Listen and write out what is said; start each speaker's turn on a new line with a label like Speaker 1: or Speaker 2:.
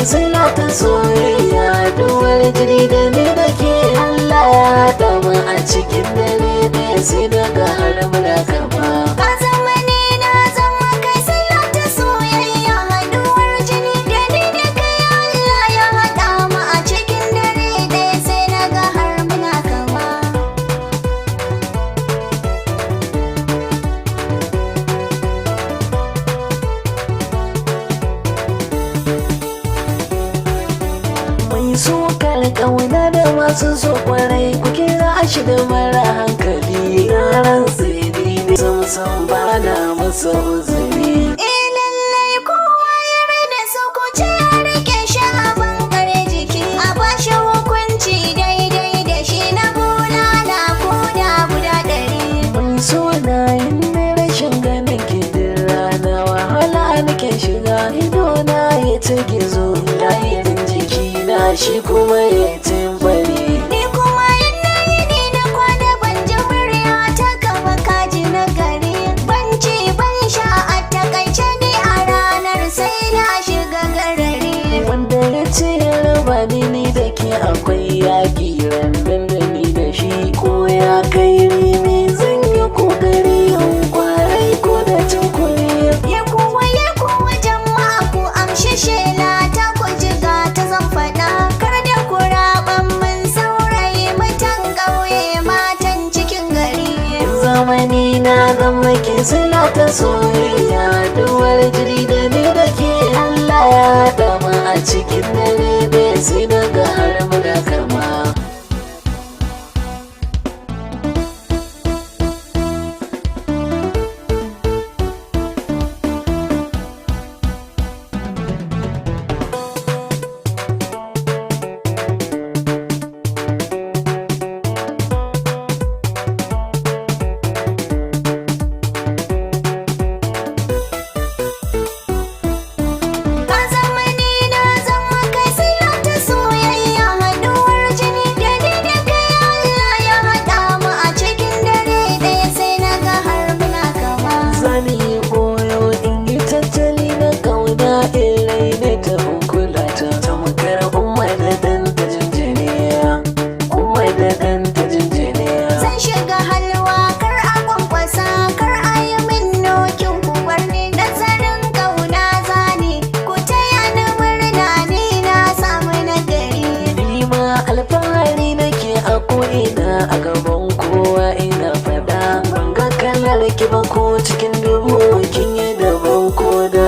Speaker 1: suna ta soyayya duwar jini da ni da ke Allah ya haɗa mu a cikin dare ɗaya sai daga har muna kama.
Speaker 2: Ka zama ni na zama kai suna ta soyayya haɗuwar jini da ni da kai Allah ya haɗa mu a cikin dare ɗaya sai daga har muna kama.
Speaker 1: Sukar ƙauna da masu so kwarai ku kira shi da mara hankali yaran tsiri ne samsam ba na masa uzuri.
Speaker 2: Lallai kowa ya rada su ku ce a rike shi a bangare jiki a bashi hukunci daidai da shi na bulala ko da guda 100.
Speaker 1: Mai so na yin rashin ganin ki din rana wahala nake shiga ido na ya ta gizo layin jiki na shi kuma ya timbari.
Speaker 2: Ni kuma yanayi ni na kwana ban ji murya ta gaba kaji na gari ban ci ban sha a takaice ni a ranar sai na shiga garari.
Speaker 1: Wanda ya ce ya raba ni da ke akwai yaƙi randan da ni da shi ko ya kai rimi zan yi kokari yin kwarai ko da tukuri.
Speaker 2: Ya kuwa jama'a ku amshi shela ta ku jiga ta zan faɗa kar da ku raɓan mun saurayi mutan ƙauye matan cikin gari.
Speaker 1: Zamani na zama ke suna ta soyayya duwar jiri da ni da ke Allah ya haɗa mu a cikin dare ɗaya sai daga har muna kama.
Speaker 2: Ka zama ni na zama kai suna ta soyayya haɗuwar jini da ni da kai Allah ya haɗa mu a cikin dare ɗaya sai na ga har muna kama.
Speaker 1: Zani koyo in yi tattali na kauna ilai ne ta kula ta tamkar umma da ɗan ta jinjiniya umma da ɗan ta jinjiniya.
Speaker 2: Zan shiga halwa kar a kwankwasa kar a yi min nokin ku bar ni nazarin kauna zani ku taya ni murna ni na samu nagari.
Speaker 1: Ni ma alfahari nake a ko'ina a gaban kowa ina faɗa ban ga kalar ki ba ko cikin dubu kin yi daban ko da